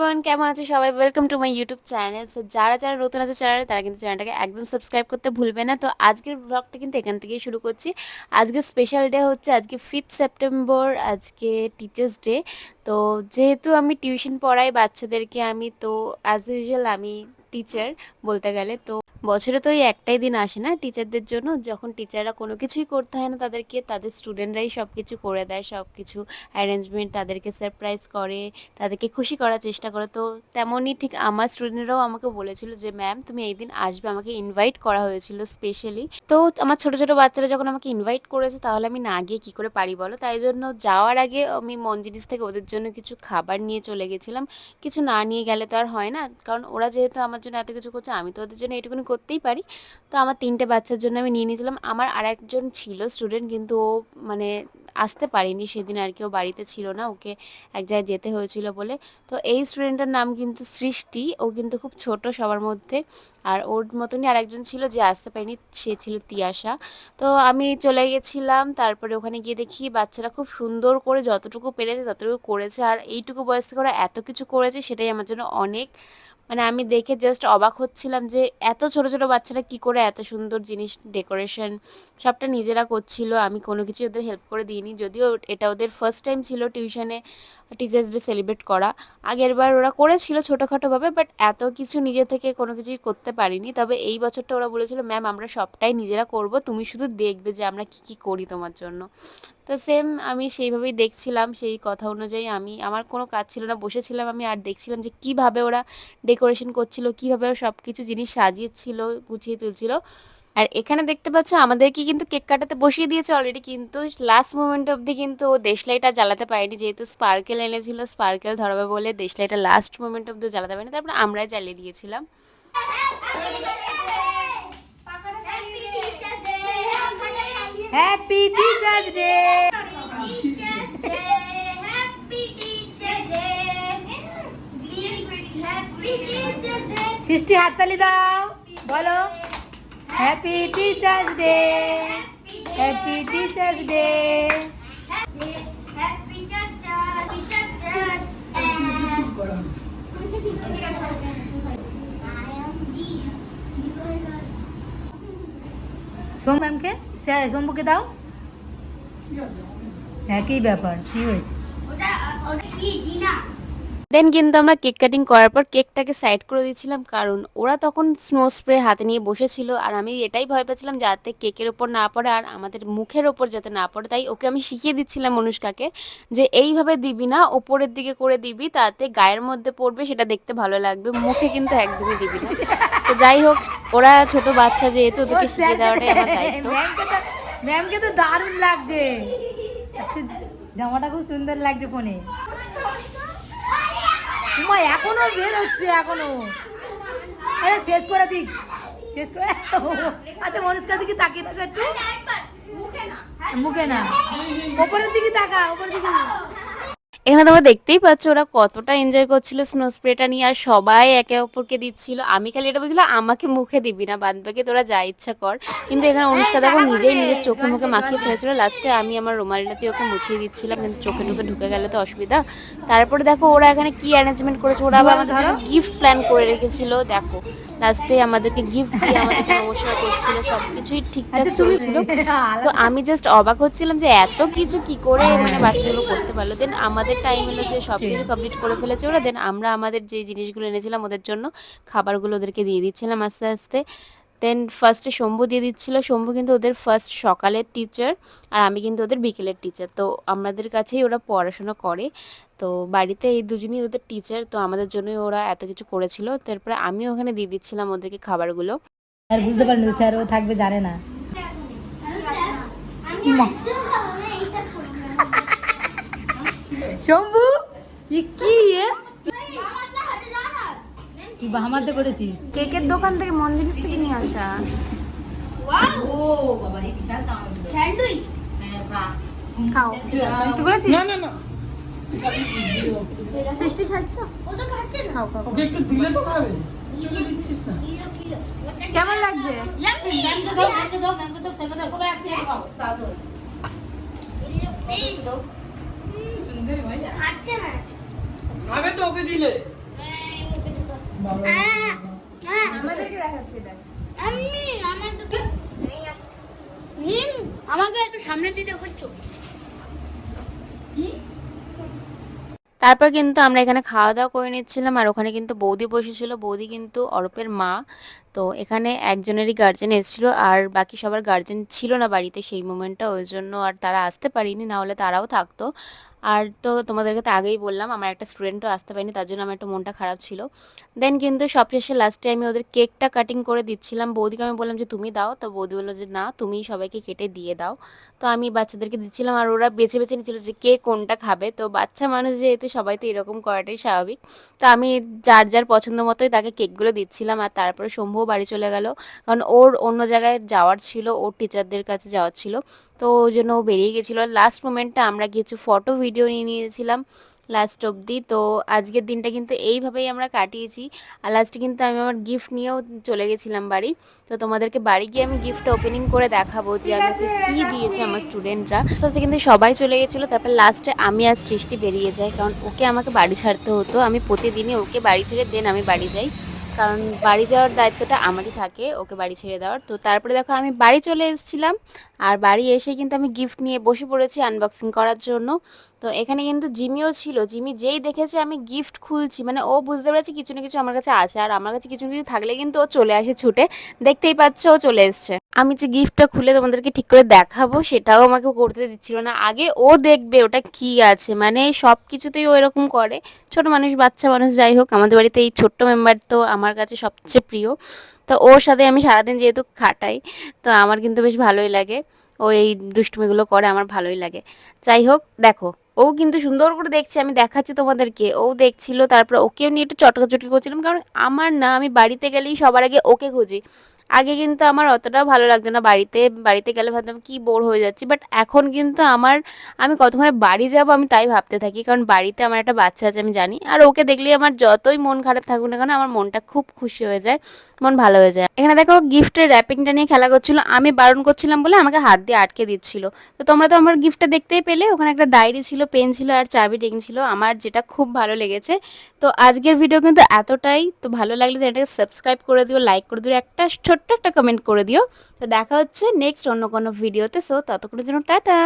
Everyone, কেমন আছে সবাই? Welcome to my YouTube channel. তো যারা যারা নতুন আছে চ্যানেলে, তারা কিন্তু চ্যানেলটাকে একদম সাবস্ক্রাইব করতে ভুলবে না। তো আজকের ব্লগটা কিন্তু এখান থেকেই শুরু করছি। আজকে স্পেশাল ডে হচ্ছে, আজকে 5th সেপ্টেম্বর, আজকে টিচার্স ডে। তো যেহেতু আমি টিউশন পড়াই বাচ্চাদেরকে, আমি তো অ্যাজ ইউজুয়াল আমি টিচার বলতে গেলে। তো বছরে তো এই একটাই দিন আসে না টিচারদের জন্য, যখন টিচাররা কোনো কিছুই করতে হয় না তাদেরকে, তাদের স্টুডেন্টরাই সব কিছু করে দেয়, সব কিছু অ্যারেঞ্জমেন্ট, তাদেরকে সারপ্রাইজ করে, তাদেরকে খুশি করার চেষ্টা করে। তো তেমনই ঠিক আমার স্টুডেন্টরাও আমাকে বলেছিল যে ম্যাম তুমি এই দিন আসবে, আমাকে ইনভাইট করা হয়েছিল স্পেশালি। তো আমার ছোট ছোট বাচ্চারা যখন আমাকে ইনভাইট করেছে, তাহলে আমি না গিয়ে কী করে পারি বলো? তাই জন্য যাওয়ার আগে আমি মনজিনিস থেকে ওদের জন্য কিছু খাবার নিয়ে চলে গেছিলাম। কিছু না নিয়ে গেলে তো আর হয় না, কারণ ওরা যেহেতু আমার জন্য এত কিছু করছে, আমি তো ওদের জন্য এটুকুনি করতেই পারি। তো আমার 3টে বাচ্চার জন্য আমি নিয়ে নিয়েছিলাম। আমার আর একজন ছিল স্টুডেন্ট, কিন্তু ও মানে আসতে পারিনি সেদিন আর কি, ও বাড়িতে ছিল না, ওকে এক জায়গায় যেতে হয়েছিল বলে। তো এই স্টুডেন্টের নাম কিন্তু সৃষ্টি, ও কিন্তু খুব ছোট সবার মধ্যে। আর ওর মতনই আরেকজন ছিল যে আসতে পারেনি, সে ছিল তিয়াশা। তো আমি চলে গেছিলাম, তারপরে ওখানে গিয়ে দেখি বাচ্চারা খুব সুন্দর করে যতটুকু পেরেছে ততটুকু করেছে। আর এইটুকু বয়স থেকে ওরা এত কিছু করেছে, সেটাই আমার জন্য অনেক। মানে আমি দেখে জাস্ট অবাক হচ্ছিলাম যে এত ছোট ছোট বাচ্চারা কি করে এত সুন্দর জিনিস ডেকোরেশন সবটা নিজেরা করছিল। আমি কোনো কিছু ওদের হেল্প করে দিইনি, যদিও এটা ওদের ফার্স্ট টাইম ছিল টিউশনে টিচার্স ডে সেলিব্রেট করা। আগের বার ওরা করেছিল ছোটোখাটোভাবে, বাট এত কিছু নিজে থেকে কোনো কিছুই করতে পারিনি। তবে এই বছরটা ওরা বলেছিল ম্যাম আমরা সবটাই নিজেরা করব, তুমি শুধু দেখবে যে আমরা কী কী করি তোমার জন্য। তো সেম আমি সেইভাবেই দেখছিলাম, সেই কথা অনুযায়ী আমার কোনো কাজ ছিল না, বসেছিলাম আমি আর দেখছিলাম যে কীভাবে ওরা ডেকোরেশন করছিল, কীভাবে ওরা সব কিছু জিনিস সাজিয়েছিল, গুছিয়ে তুলছিল। আর এখানে দেখতে পাচ্ছ আমাদেরকে কিন্তু কেক কাটাতে বসিয়ে দিয়েছে অলরেডি, কিন্তু লাস্ট মোমেন্ট অবধি কিন্তু ও দেশলাইটা জ্বালাতে পারেনি, যেহেতু স্পার্কেল এনেছিল, স্পার্কেল ধরাবে বলে দেশলাইটা লাস্ট মোমেন্ট অবধি জ্বালাতে পারেনি, তারপরে আমরাই জ্বালিয়ে দিয়েছিলাম। Happy teachers day. সৃষ্টি হাততালি দাও, বলো happy teachers day, happy teachers day. Som ম্যামকে, শম্ভুকে দাও। হ্যাঁ, কি ব্যাপার, কি হয়েছে? দেন কিন্তু আমরা কেক কাটিং করার পর কেকটাকে সাইড করে দিয়েছিলাম, কারণ ওরা তখন স্নো স্প্রে হাতে নিয়ে বসেছিল। আর আমি এটাই ভয় পাচ্ছিলাম যাতে কেকের ওপর না পড়ে আর আমাদের মুখের ওপর যাতে না পড়ে। তাই ওকে আমি শিখিয়ে দিচ্ছিলাম অনুষ্কাকে যে এইভাবে দিবি না, ওপরের দিকে করে দিবি, তাতে গায়ের মধ্যে পড়বে, সেটা দেখতে ভালো লাগবে, মুখে কিন্তু একদমই দিবি না। তো যাই হোক, ওরা ছোট বাচ্চা যেহেতু, ওদেরকে শিখিয়ে দেওয়াটাই আমার দায়িত্ব। ম্যামকে তো দারুণ লাগছে, জামাটা খুব সুন্দর লাগছে ফোনে। মা এখনো বের হচ্ছে, এখনো। আরে শেষ করে দিক, শেষ করে। আচ্ছা মনুষ্কার দিকে তাকিয়ে থাকো একটু, মুখে না, ওপরের দিকে তাকা, ওপরের দিকে। এখানে তোমরা দেখতেই পাচ্ছ ওরা কতটা এনজয় করছিল স্নো স্প্রেটা নিয়ে, আর সবাই একে অপরকে দিচ্ছিল। আমি খালি এটা বলছিলাম আমাকে মুখে দিবি না, বাদ বাকি তোরা যা ইচ্ছা কর। কিন্তু এখানে অনুষ্কা দেখো নিজেই নিজের চোখে মুখে মাখিয়ে ফেলেছিল। লাস্টে আমি আমার রুমালটা দিয়ে ওকে মুছিয়ে দিচ্ছিলাম, কিন্তু চোখে ঢুকে ঢুকে গেলে তো অসুবিধা। তারপরে দেখো ওরা এখানে কি অ্যারেঞ্জমেন্ট করেছে, ওরা আবার আমাদের জন্য গিফট প্ল্যান করে রেখেছিল। দেখো লাস্টে আমাদেরকে গিফট দিয়ে আমাদেরকে নমস্কার করছিল, সব কিছুই ঠিকঠাক চলছিল। তো আমি জাস্ট অবাক হচ্ছিলাম যে এত কিছু কি করে মানে বাচ্চাগুলো করতে পারলো। দেন আমাদের টাইম এলো যে সব কিছু কমপ্লিট করে ফেলেছে ওরা। দেন আমরা আমাদের যে জিনিসগুলো এনেছিলাম ওদের জন্য, খাবারগুলো ওদেরকে দিয়ে দিচ্ছিলাম আস্তে আস্তে। দেন ফার্স্টে শম্ভু দিয়ে দিচ্ছিল, শম্ভু কিন্তু ওদের ফার্স্ট সকালের টিচার, আর আমি কিন্তু ওদের বিকেলের টিচার। তো আমাদের কাছেই ওরা পড়াশোনা করে, তো বাড়িতে এই দুজনই ওদের টিচার। তো আমাদের জন্যই ওরা এত কিছু করেছিল। তারপরে আমি ওখানে দিয়ে দিচ্ছিলাম ওদেরকে খাবারগুলো। আর বুঝতে পারেন স্যার ও থাকবে, জানে না। শম্ভু কি তুই বাহামাতে করেছিস? কেকের দোকান থেকে, মনজিনিস থেকে নিয়ে আসা। ও বাবা রে, বিশাল দাম এগুলো। স্যান্ডউইচ? হ্যাঁ, খাও। তুই বলেছিস? না না না, সৃষ্টি খাচ্ছ? ও তো খাচ্ছে না। খাও খাও। ওকে একটু দিলে তো খাবে, দিচ্ছিস না। কেমন লাগছে? ম্যামকে দাও, ম্যামকে দাও, ম্যামকে দাও, স্যারকে দাও, সবাই একসাথে খাও। সুন্দর ভাইয়া খাচ্ছে না। খাবে তো, ওকে দিলে। বাবা আমাদেরকে দেখাচ্ছে এটা। আমাকে একটু সামনে দিতে হচ্ছে। তারপর কিন্তু আমরা এখানে খাওয়া দাওয়া করে নিচ্ছিলাম, আর ওখানে কিন্তু বৌদি বসেছিল। বৌদি কিন্তু অরূপের মা। তো এখানে একজনেরই গার্জেন এসেছিল, আর বাকি সবার গার্জেন ছিল না বাড়িতে সেই মোমেন্টটা, ওই জন্য আর তারা আসতে পারিনি, না হলে তারাও থাকতো। আর তো তোমাদেরকে তো আগেই বললাম আমার একটা স্টুডেন্টও আসতে পারিনি, তার জন্য আমার একটু মনটা খারাপ ছিল। দেন কিন্তু সবশেষে লাস্টে আমি ওদের কেকটা কাটিং করে দিচ্ছিলাম। বৌদিকে আমি বললাম যে তুমি দাও, তো বৌদি বললো যে না তুমিই সবাইকে কেটে দিয়ে দাও। তো আমি বাচ্চাদেরকে দিচ্ছিলাম, আর ওরা বেছে বেছে নিচ্ছিল যে কে কোনটা খাবে। তো বাচ্চা মানুষ যেহেতু সবাই তো এরকম করাটাই স্বাভাবিক। তো আমি যার যার পছন্দ মতোই তাকে কেকগুলো দিচ্ছিলাম। আর তারপরে শম্ভুও বাড়ি চলে গেল, কারণ ওর অন্য জায়গায় যাওয়ার ছিল, ওর টিচারদের কাছে যাওয়ার ছিল। তো ওই জন্য ও বেরিয়ে গেছিলো। লাস্ট মোমেন্টে আমরা কিছু ফটো ভিডিও নিয়ে নিয়েছিলাম লাস্ট অবধি। তো আজকের দিনটা কিন্তু এইভাবেই আমরা কাটিয়েছি। আর লাস্টে কিন্তু আমি আমার গিফট নিয়েও চলে গেছিলাম বাড়ি। তো তোমাদেরকে বাড়ি গিয়ে আমি গিফটটা ওপেনিং করে দেখাবো যে আমাকে কী দিয়েছে আমার স্টুডেন্টরা। সাথে কিন্তু সবাই চলে গেছিলো, তারপর লাস্টে আমি আর সৃষ্টি বেরিয়ে যাই, কারণ ওকে আমাকে বাড়ি ছাড়তে হতো। আমি প্রতিদিনই ওকে বাড়ি ছেড়ে দেন আমি বাড়ি যাই, কারণ বাড়ি যাওয়ার দায়িত্বটা আমারই থাকে ওকে বাড়ি ছেড়ে দেওয়ার। তো তারপরে দেখো আমি বাড়ি চলে এসেছিলাম, আর বাড়ি এসে কিন্তু আমি গিফট নিয়ে বসে পড়েছি আনবক্সিং করার জন্য। তো এখানে কিন্তু জিমিও ছিল। জিমি যেই দেখেছে আমি গিফট খুলছি, মানে ও বুঝতে পেরেছে কিছু না কিছু আমার কাছে আছে, আর আমার কাছে কিছু না কিছু থাকলে কিন্তু ও চলে আসে ছুটে। দেখতেই পাচ্ছ ও চলে এসছে। আমি যে গিফটটা খুলে তোমাদেরকে ঠিক করে দেখাবো সেটাও আমাকে করতে দিচ্ছিল না। আগে ও দেখবে ওটা কি আছে, মানে সব কিছুতেই ও এরকম করে। ছোট মানুষ, বাচ্চা মানুষ, যাই হোক আমাদের বাড়িতে এই ছোট্ট মেম্বার তো আমার কাছে সবচেয়ে প্রিয়। তো ওর সাথে আমি সারাদিন যেহেতু খাটাই, তো আমার কিন্তু বেশ ভালোই লাগে। ও এই দুষ্টুমিগুলো করে, আমার ভালোই লাগে। যাই হোক দেখো, ও কিন্তু সুন্দর করে দেখছে, আমি দেখাচ্ছি তোমাদেরকে। ও দেখছিল, তারপর ওকেও নিয়ে একটু চটকাচটকি করছিলাম, কারণ আমার না, আমি বাড়িতে গেলেই সবার আগে ওকে খুঁজি। আগে কিন্তু আমার অতটাও ভালো লাগতো না বাড়িতে। বাড়িতে গেলে ভাবতাম কি বোর হয়ে যাচ্ছি, বাট এখন কিন্তু আমি কতক্ষণে বাড়ি যাব আমি তাই ভাবতে থাকি, কারণ বাড়িতে আমার একটা বাচ্চা আছে আমি জানি। আর ওকে দেখলেই আমার যতই মন খারাপ থাকুক না কেন, আমার মনটা খুব খুশি হয়ে যায়, মন ভালো হয়ে যায়। এখানে দেখো গিফটের র্যাপিংটা নিয়ে খেলা করছিল, আমি বারণ করছিলাম বলে আমাকে হাত দিয়ে আটকে দিচ্ছিল। তো তোমরা তো আমার গিফটটা দেখতেই পেলে, ওখানে একটা ডায়েরি ছিল, পেন ছিল, আর চাবি রিং ছিল, আমার যেটা খুব ভালো লেগেছে। তো আজকের ভিডিও কিন্তু এতটাই। তো ভালো লাগলে চ্যানেলটাকে সাবস্ক্রাইব করে দিও, লাইক করে দিও, একটা ছোট্ট একটা কমেন্ট করে দিও। তো দেখা হচ্ছে নেক্সট অন্য কোনো ভিডিওতে। সো ততক্ষণের জন্য টাটা।